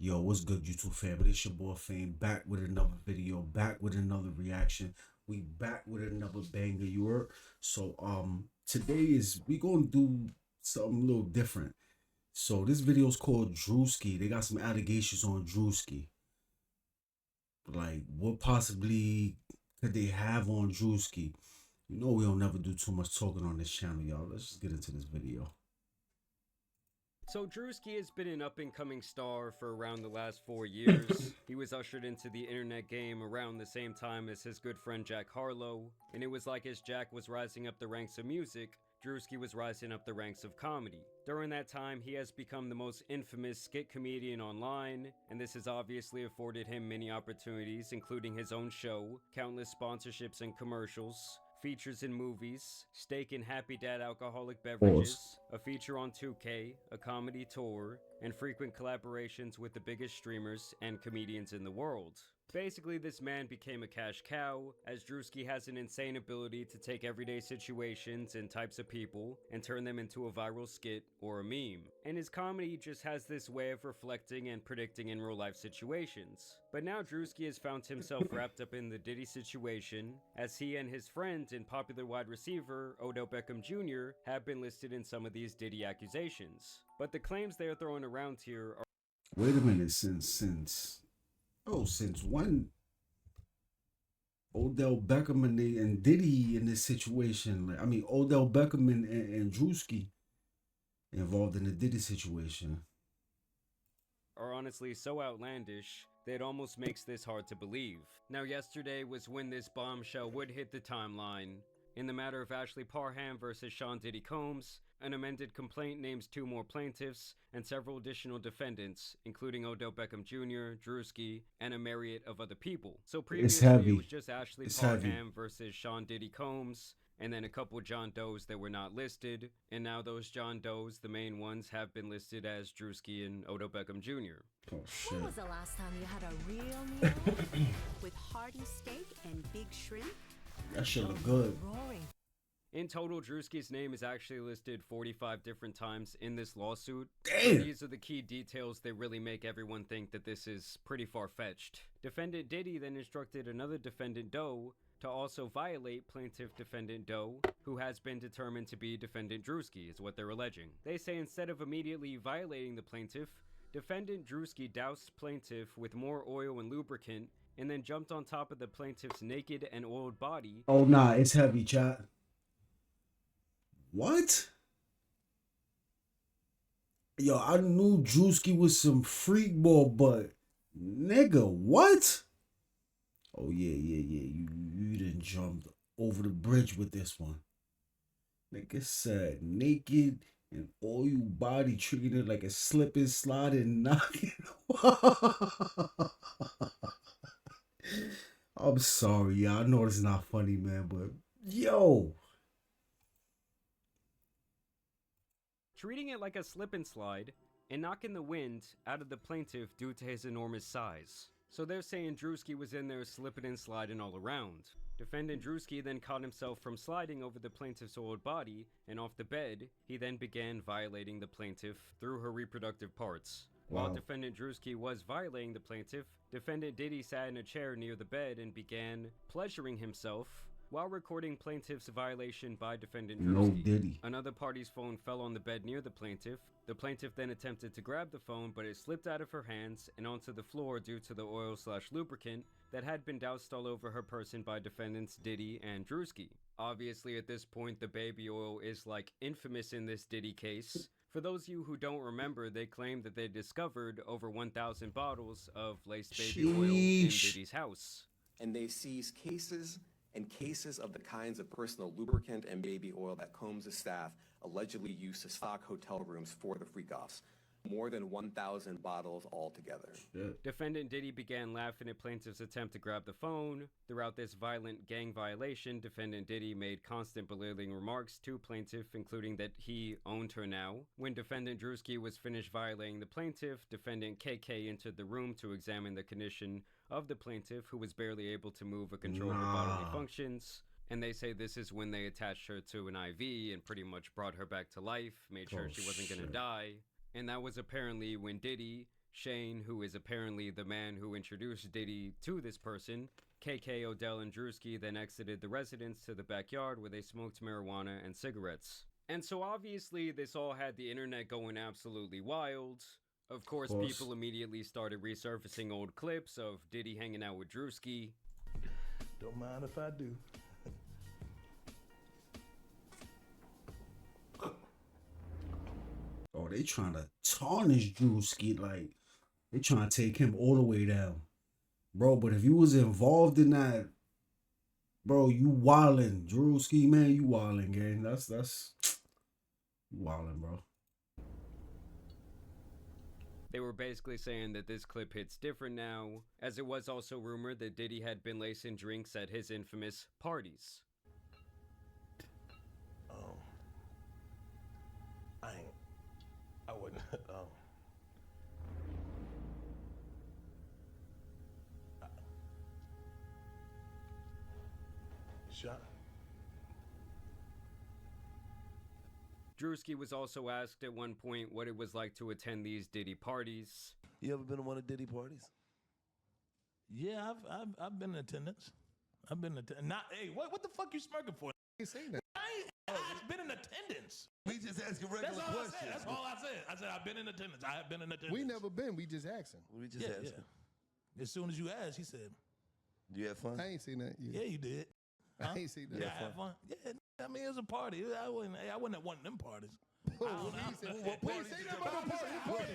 Yo, what's good, YouTube family? It's your boy Fame back with another video, back with another reaction. We back with another banger, you heard? So today is we gonna do something a little different. So this video is called Druski. They got some allegations on Druski. Like, what possibly could they have on Druski? You know we don't never do too much talking on this channel, y'all. Let's just get into this video. So Druski has been an up-and-coming star for around the last 4 years. He was ushered into the internet game around the same time as his good friend Jack Harlow, and it was like as Jack was rising up the ranks of music, Druski was rising up the ranks of comedy. During that time, he has become the most infamous skit comedian online, and this has obviously afforded him many opportunities, including his own show, countless sponsorships and commercials, features in movies, steak and Happy Dad alcoholic beverages, a feature on 2K, a comedy tour, and frequent collaborations with the biggest streamers and comedians in the world. Basically, this man became a cash cow, as Druski has an insane ability to take everyday situations and types of people and turn them into a viral skit or a meme. And his comedy just has this way of reflecting and predicting in real life situations. But now Druski has found himself wrapped up in the Diddy situation, as he and his friend and popular wide receiver, Odell Beckham Jr., have been listed in some of these Diddy accusations. But the claims they are throwing around here are— Wait a minute, since when Odell Beckham and Diddy in this situation? Like, I mean, Odell Beckham and Druski involved in the Diddy situation. are honestly so outlandish that it almost makes this hard to believe. Now, yesterday was when this bombshell would hit the timeline. In the matter of Ashley Parham versus Sean Diddy Combs, an amended complaint names 2 more plaintiffs and several additional defendants, including Odell Beckham Jr., Druski, and a myriad of other people. So previously it was just Ashley Parham versus Sean Diddy Combs, and then a couple John Does that were not listed, and now those John Does, the main ones, have been listed as Druski and Odell Beckham Jr. Oh shit. When was the last time you had a real meal with hearty steak and big shrimp? That shit look good. Roaring. In total, Druski's name is actually listed 45 different times in this lawsuit. Damn. These are the key details that really make everyone think that this is pretty far-fetched. Defendant Diddy then instructed another defendant Doe to also violate plaintiff defendant Doe, who has been determined to be defendant Druski, is what they're alleging. They say instead of immediately violating the plaintiff, defendant Druski doused plaintiff with more oil and lubricant and then jumped on top of the plaintiff's naked and oiled body. Oh nah, it's heavy, chat. What? Yo, I knew Druski was some freak ball, but nigga, what? Oh yeah. You done jumped over the bridge with this one. Nigga said naked and all you body treating it like a slip and slide and knocking. I'm sorry, y'all. I know it's not funny, man, but yo. Treating it like a slip and slide and knocking the wind out of the plaintiff due to his enormous size. So they're saying Druski was in there slipping and sliding all around. Defendant Druski then caught himself from sliding over the plaintiff's oiled body, and off the bed, he then began violating the plaintiff through her reproductive parts. Wow. While defendant Druski was violating the plaintiff, defendant Diddy sat in a chair near the bed and began pleasuring himself while recording plaintiff's violation by defendant Druski. No Diddy. Another party's phone fell on the bed near the plaintiff. The plaintiff then attempted to grab the phone, but it slipped out of her hands and onto the floor due to the oil/lubricant that had been doused all over her person by defendants Diddy and Druski. Obviously, at this point, the baby oil is like infamous in this Diddy case. For those of you who don't remember, they claim that they discovered over 1,000 bottles of laced baby oil in Diddy's house. And they seized cases and cases of the kinds of personal lubricant and baby oil that Combs' staff allegedly used to stock hotel rooms for the freak-offs. More than 1,000 bottles altogether. Defendant Diddy began laughing at plaintiff's attempt to grab the phone. Throughout this violent gang violation, defendant Diddy made constant belittling remarks to plaintiff, including that he owned her now. When defendant Druski was finished violating the plaintiff, defendant KK entered the room to examine the condition of the plaintiff, who was barely able to move or control her bodily functions. And they say this is when they attached her to an IV and pretty much brought her back to life, made sure she wasn't gonna die. And that was apparently when Diddy Shane, who is apparently the man who introduced Diddy to this person, KK, Odell, and Druski then exited the residence to the backyard where they smoked marijuana and cigarettes. And so obviously this all had the internet going absolutely wild. Of course, people immediately started resurfacing old clips of Diddy hanging out with Druski. Don't mind if I do. Oh, they trying to tarnish Druski, like they trying to take him all the way down, bro. But if you was involved in that, bro, you wildin', Druski, man, you wildin', gang. That's you wildin', bro. They were basically saying that this clip hits different now, as it was also rumored that Diddy had been lacing drinks at his infamous parties. I wouldn't. Shot. Druski was also asked at one point what it was like to attend these Diddy parties. You ever been to one of Diddy parties? Yeah, I've been in attendance. I've been in attendance. Not, hey, what the fuck you smirking for? You saying that? I've been in attendance. We just asking regular That's all questions. I said. That's all I said. I said I've been in attendance. I have been in attendance. We never been. We just asking. We just Yeah, asking. yeah. As soon as you asked, he said, You had fun? I ain't seen that yet. "Yeah, you did." I ain't seen that. Yeah, I had fun. Yeah, I mean, it was a party. I wasn't at one of them parties. What party say that about the party?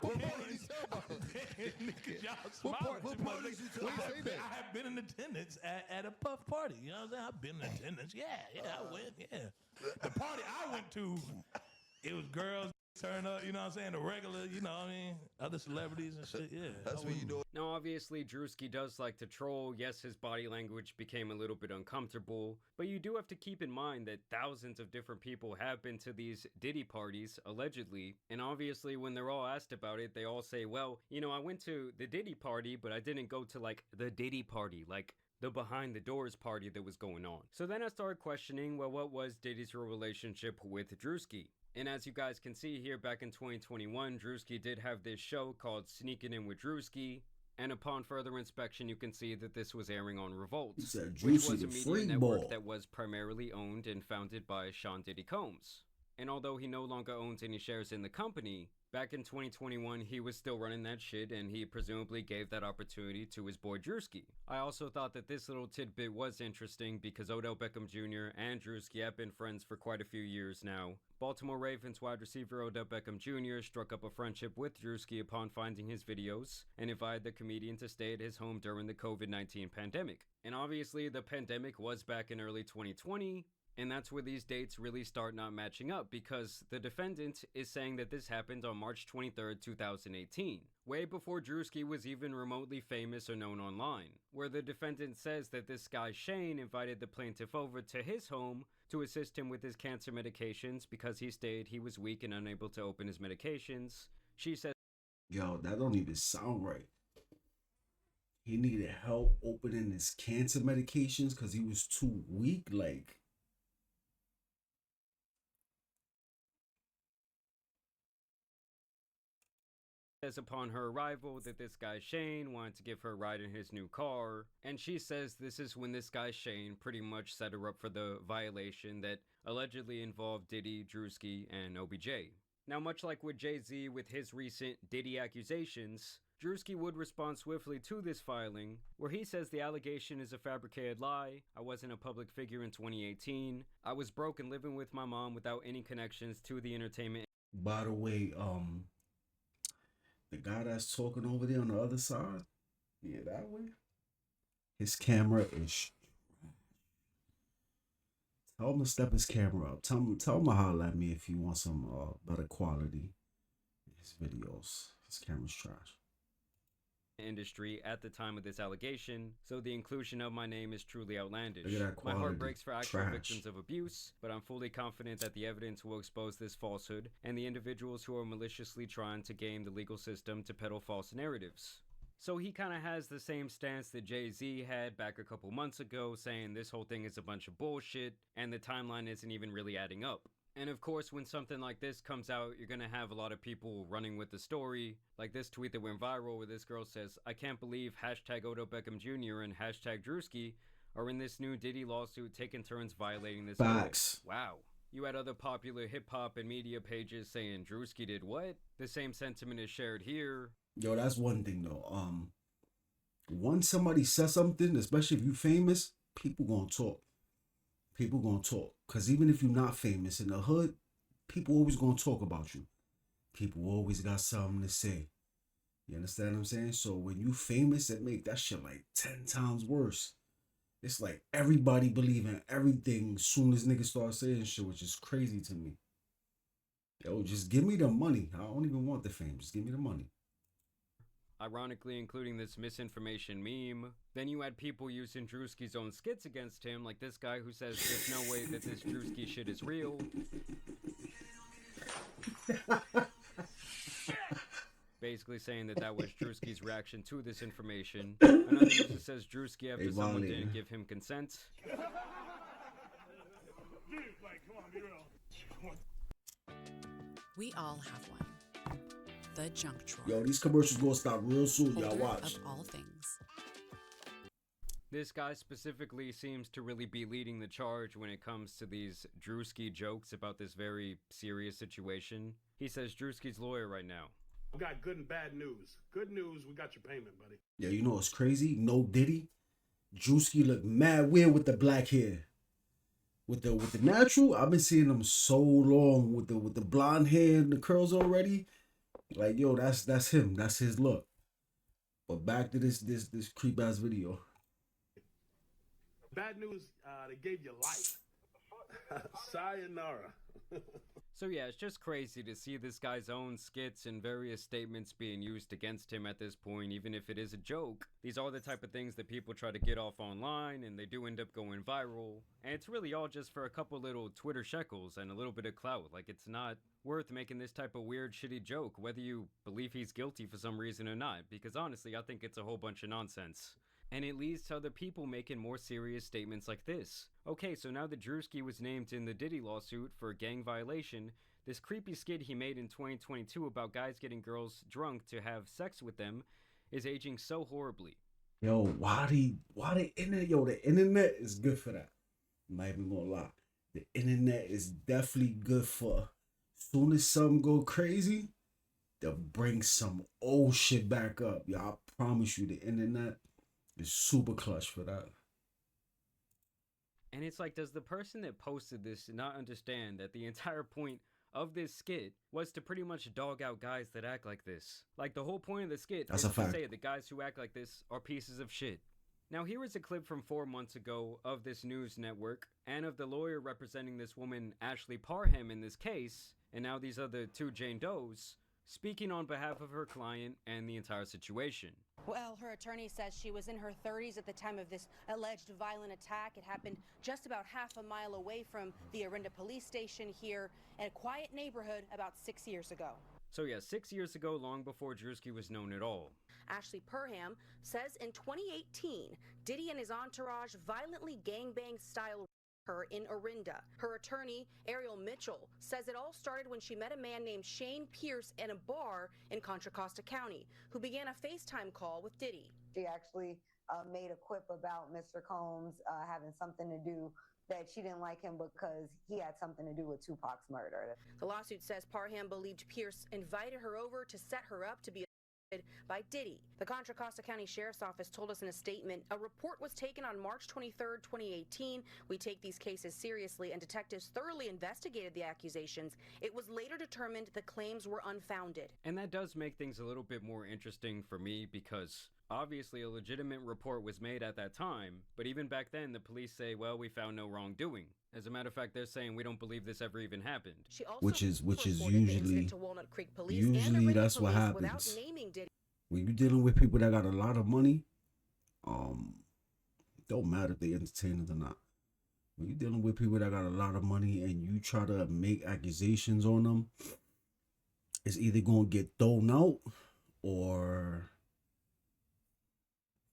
What party you talking about? Y'all What smart part- too what much. party you talking about? I have- I have been in attendance at a puff party. You know what I'm saying? I've been in attendance. Yeah, I went. Yeah, the party I went to, it was girls turn up. You know what I'm saying? The regular. You know what I mean? Other celebrities and shit. Yeah, That's what you do. Now, obviously, Druski does like to troll. Yes, his body language became a little bit uncomfortable, but you do have to keep in mind that thousands of different people have been to these Diddy parties, allegedly, and obviously when they're all asked about it, they all say, well, you know, I went to the Diddy party, but I didn't go to, like, the Diddy party, like the behind the doors party that was going on. So then I started questioning, well, what was Diddy's real relationship with Druski? And as you guys can see here, back in 2021, Druski did have this show called Sneaking In with Druski, and upon further inspection, you can see that this was airing on Revolt, He said which Druski was a the media freak network ball. that was primarily owned and founded by Sean Diddy Combs. And although he no longer owns any shares in the company, back in 2021, he was still running that shit, and he presumably gave that opportunity to his boy Druski. I also thought that this little tidbit was interesting because Odell Beckham Jr. and Druski have been friends for quite a few years now. Baltimore Ravens wide receiver Odell Beckham Jr. struck up a friendship with Druski upon finding his videos and invited the comedian to stay at his home during the COVID-19 pandemic. And obviously, the pandemic was back in early 2020, and that's where these dates really start not matching up because the defendant is saying that this happened on March 23rd, 2018, way before Druski was even remotely famous or known online, where the defendant says that this guy Shane invited the plaintiff over to his home to assist him with his cancer medications because he stated he was weak and unable to open his medications. She says, Yo, that don't even sound right. He needed help opening his cancer medications because he was too weak. Like, says upon her arrival that this guy Shane wanted to give her a ride in his new car, and she says this is when this guy Shane pretty much set her up for the violation that allegedly involved Diddy, Druski, and OBJ. Now, much like with Jay-Z with his recent Diddy accusations, Druski would respond swiftly to this filing, where he says the allegation is a fabricated lie. I wasn't a public figure in 2018. I was broke and living with my mom without any connections to the entertainment. by the way, the guy that's talking over there on the other side, yeah, that way, his camera is. Tell him to step his camera up. Tell him to holler at me if you want some better quality. His videos, his camera's trash. Industry at the time of this allegation, so the inclusion of my name is truly outlandish. Look at that My heart quality. breaks for actual Trash. victims of abuse, but I'm fully confident that the evidence will expose this falsehood and the individuals who are maliciously trying to game the legal system to peddle false narratives. So he kind of has the same stance that Jay-Z had back a couple months ago, saying this whole thing is a bunch of bullshit and the timeline isn't even really adding up. And of course, when something like this comes out, you're gonna have a lot of people running with the story. Like this tweet that went viral where this girl says, "I can't believe hashtag Odell Beckham Jr. and hashtag Druski are in this new Diddy lawsuit taking turns violating this Facts. rule." Wow. You had other popular hip-hop and media pages saying Druski did what? The same sentiment is shared here. Yo, that's one thing though. Once somebody says something, especially if you famous, people gonna talk. People gonna talk. Cause even if you're not famous in the hood, people always gonna talk about you. People always got something to say. You understand what I'm saying? So when you famous, it make that shit like 10 times worse. It's like everybody believing everything as soon as niggas start saying shit, which is crazy to me. Yo, just give me the money. I don't even want the fame. Just give me the money. Ironically including this misinformation meme. Then you had people using Druski's own skits against him, like this guy who says there's no way that this Druski shit is real. Basically saying that was Druski's reaction to this information. Another user says Druski after someone didn't give him consent. We all have one. The junk drawer. Yo, these commercials gonna stop real soon. Y'all Holder watch. of all things. This guy specifically seems to really be leading the charge when it comes to these Druski jokes about this very serious situation. He says Druski's lawyer right now. We got good and bad news. Good news, we got your payment, buddy. Yeah, you know what's crazy? No Diddy. Druski look mad weird with the black hair. With the natural, I've been seeing him so long with the blonde hair and the curls already. Like, yo, that's him. That's his look. But back to this creep ass video. Bad news, they gave you life. Sayonara. So yeah, it's just crazy to see this guy's own skits and various statements being used against him at this point, even if it is a joke. These are the type of things that people try to get off online, and they do end up going viral. And it's really all just for a couple little Twitter shekels and a little bit of clout. Like, it's not worth making this type of weird, shitty joke, whether you believe he's guilty for some reason or not. Because honestly, I think it's a whole bunch of nonsense. And it leads to other people making more serious statements like this. Okay, so now that Druski was named in the Diddy lawsuit for gang violation, this creepy skit he made in 2022 about guys getting girls drunk to have sex with them is aging so horribly. Yo, why the internet? Yo, the internet is good for that. I'm not even gonna lie. The internet is definitely good for. Soon as something go crazy, they'll bring some old shit back up. Yo, I promise you, the internet is super clutch for that. And it's like, does the person that posted this not understand that the entire point of this skit was to pretty much dog out guys that act like this? Like, the whole point of the skit is to say that guys who act like this are pieces of shit. Now, here is a clip from 4 months ago of this news network and of the lawyer representing this woman, Ashley Parham, in this case, and now these other two Jane Does, speaking on behalf of her client and the entire situation. Well, her attorney says she was in her 30s at the time of this alleged violent attack. It happened just about half a mile away from the Orinda police station here in a quiet neighborhood about 6 years ago. So yeah, 6 years ago, long before Druski was known at all. Ashley Parham says in 2018, Diddy and his entourage violently gangbang style her in Orinda. Her attorney, Ariel Mitchell, says it all started when she met a man named Shane Pierce in a bar in Contra Costa County, who began a FaceTime call with Diddy. She actually made a quip about Mr. Combs having something to do, that she didn't like him because he had something to do with Tupac's murder. The lawsuit says Parham believed Pierce invited her over to set her up to be by Diddy. The Contra Costa County Sheriff's Office told us in a statement, a report was taken on March 23, 2018. We take these cases seriously, and detectives thoroughly investigated the accusations. It was later determined the claims were unfounded. And that does make things a little bit more interesting for me, because obviously a legitimate report was made at that time, but even back then the police say, well, we found no wrongdoing. As a matter of fact, they're saying we don't believe this ever even happened. Which is usually that's what happens. When you're dealing with people that got a lot of money, don't matter if they entertainers or not. When you're dealing with people that got a lot of money and you try to make accusations on them, it's either gonna get thrown out or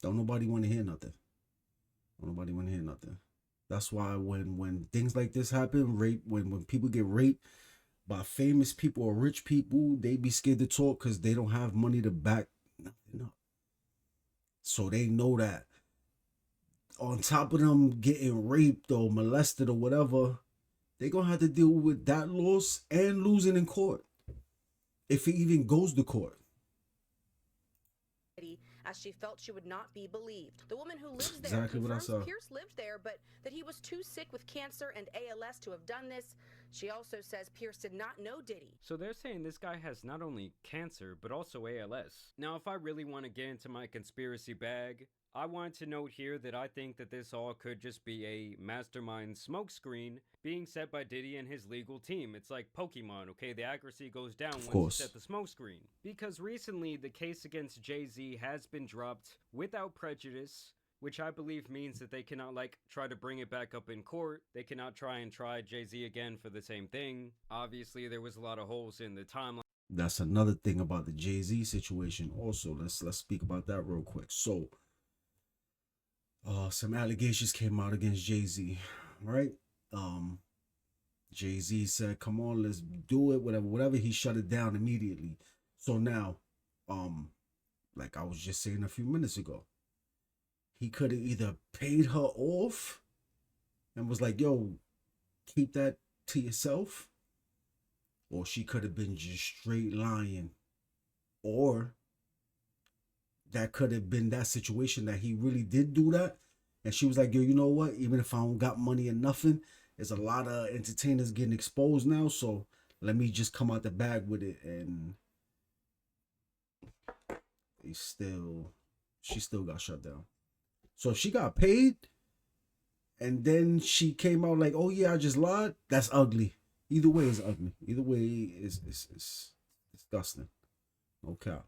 don't nobody want to hear nothing. Don't nobody want to hear nothing. That's why when things like this happen, rape, when people get raped by famous people or rich people, they be scared to talk because they don't have money to back nothing up. So they know that on top of them getting raped or molested or whatever, they gonna have to deal with that loss and losing in court, if it even goes to court. As she felt she would not be believed. The woman who lives there Exactly what I confirms saw. Pierce lived there, but that he was too sick with cancer and ALS to have done this. She also says Pierce did not know Diddy. So they're saying this guy has not only cancer, but also ALS. Now, if I really want to get into my conspiracy bag, I want to note here that I think that this all could just be a mastermind smokescreen being set by Diddy and his legal team. It's like Pokemon, okay? The accuracy goes down once you set the smokescreen. Because recently, the case against Jay-Z has been dropped without prejudice, which I believe means that they cannot, like, try to bring it back up in court. They cannot try Jay-Z again for the same thing. Obviously, there was a lot of holes in the timeline. That's another thing about the Jay-Z situation. Also, let's speak about that real quick. So, some allegations came out against Jay-Z, right? Jay-Z said, "Come on, let's do it." Whatever. He shut it down immediately. So now, like I was just saying a few minutes ago, he could have either paid her off and was like, "Yo, keep that to yourself," or she could have been just straight lying, or that could have been that situation that he really did do that, and she was like, "Yo, you know what? Even if I don't got money or nothing, there's a lot of entertainers getting exposed now, so let me just come out the bag with it." And she still got shut down. So if she got paid and then she came out like, "Oh yeah, I just lied," that's ugly. Either way is ugly. Either way is disgusting. Okay.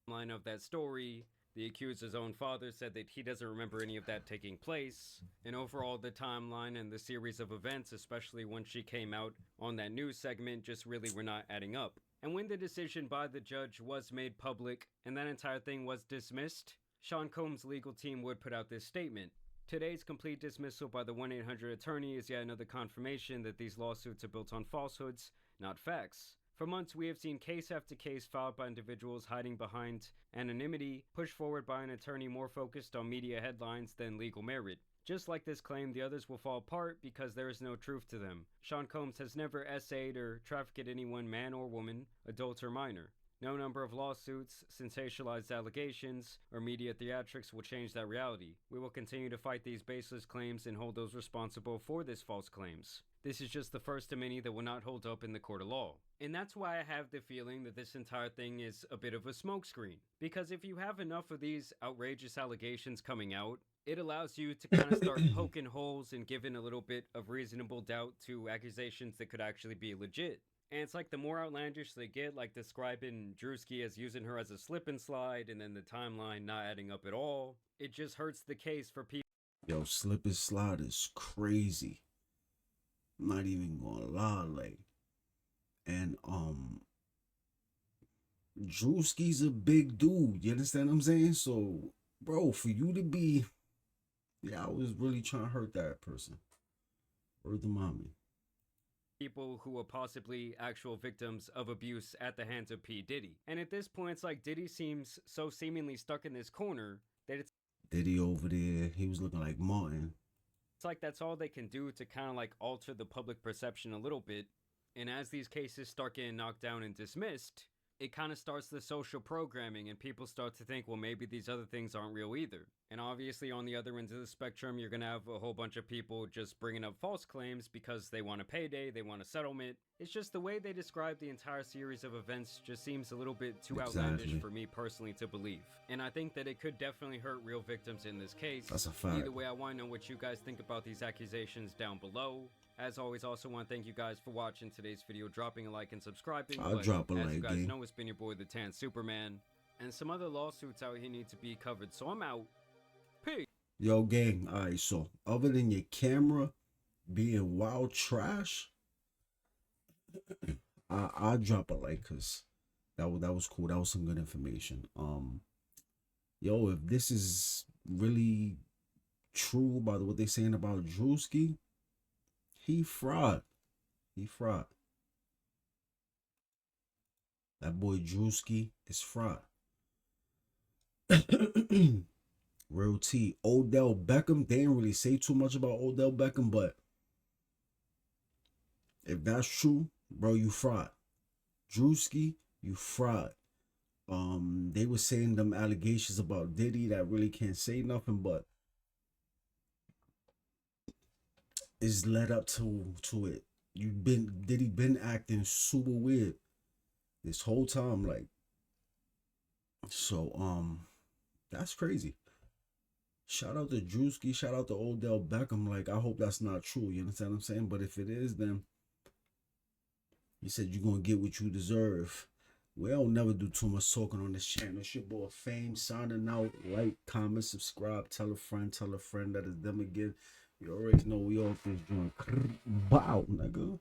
Line of that story, the accuser's own father said that he doesn't remember any of that taking place, and overall the timeline and the series of events, especially when she came out on that news segment, just really were not adding up. And when the decision by the judge was made public and that entire thing was dismissed, Sean Combs' legal team would put out this statement. Today's complete dismissal by the 1-800 attorney is yet another confirmation that these lawsuits are built on falsehoods, not facts. For months, we have seen case after case filed by individuals hiding behind anonymity, pushed forward by an attorney more focused on media headlines than legal merit. Just like this claim, the others will fall apart because there is no truth to them. Sean Combs has never essayed or trafficked anyone, man or woman, adult or minor. No number of lawsuits, sensationalized allegations, or media theatrics will change that reality. We will continue to fight these baseless claims and hold those responsible for these false claims. This is just the first of many that will not hold up in the court of law. And that's why I have the feeling that this entire thing is a bit of a smokescreen. Because if you have enough of these outrageous allegations coming out, it allows you to kind of start poking holes and giving a little bit of reasonable doubt to accusations that could actually be legit. And it's like the more outlandish they get, like describing Druski as using her as a slip and slide and then the timeline not adding up at all, it just hurts the case for people. Yo, slip and slide is crazy. I'm not even gonna lie, like, and Druski's a big dude, you understand what I'm saying? So, bro, for you to be, I was really trying to hurt that person. Hurt the mommy. People who are possibly actual victims of abuse at the hands of P. Diddy. And at this point, it's like Diddy seems so seemingly stuck in this corner that it's Diddy over there, he was looking like Martin. It's like that's all they can do to kind of like alter the public perception a little bit. And as these cases start getting knocked down and dismissed, it kind of starts the social programming and people start to think, well, maybe these other things aren't real either. And obviously on the other end of the spectrum, you're going to have a whole bunch of people just bringing up false claims because they want a payday, they want a settlement. It's just the way they describe the entire series of events just seems a little bit too outlandish for me personally to believe. And I think that it could definitely hurt real victims in this case. That's a fact. Either way, I want to know what you guys think about these accusations down below. As always, also want to thank you guys for watching today's video, dropping a like and subscribing. I'll drop a like, as you guys know, it's been your boy, the Tan Superman. And some other lawsuits out here need to be covered, so I'm out. Peace. Yo, gang, alright, so other than your camera being wild trash, I'll drop a like because that was cool. That was some good information. Yo, if this is really true about what they saying about Druski, he fraud. He fraud. That boy Druski is fraud. Real T. Odell Beckham. They didn't really say too much about Odell Beckham, but if that's true, bro, you fraud. Druski, you fraud. They were saying them allegations about Diddy that really can't say nothing, but it's led up to it. Diddy been acting super weird this whole time, like, so that's crazy. Shout out to Druski, shout out to Odell Beckham. Like, I hope that's not true. You understand what I'm saying? But if it is, then he said you're gonna get what you deserve. We don't never do too much talking on this channel. It's your boy Fame signing out. Like, comment, subscribe, tell a friend that is them again. You already know we all things doing. Bow, nigga.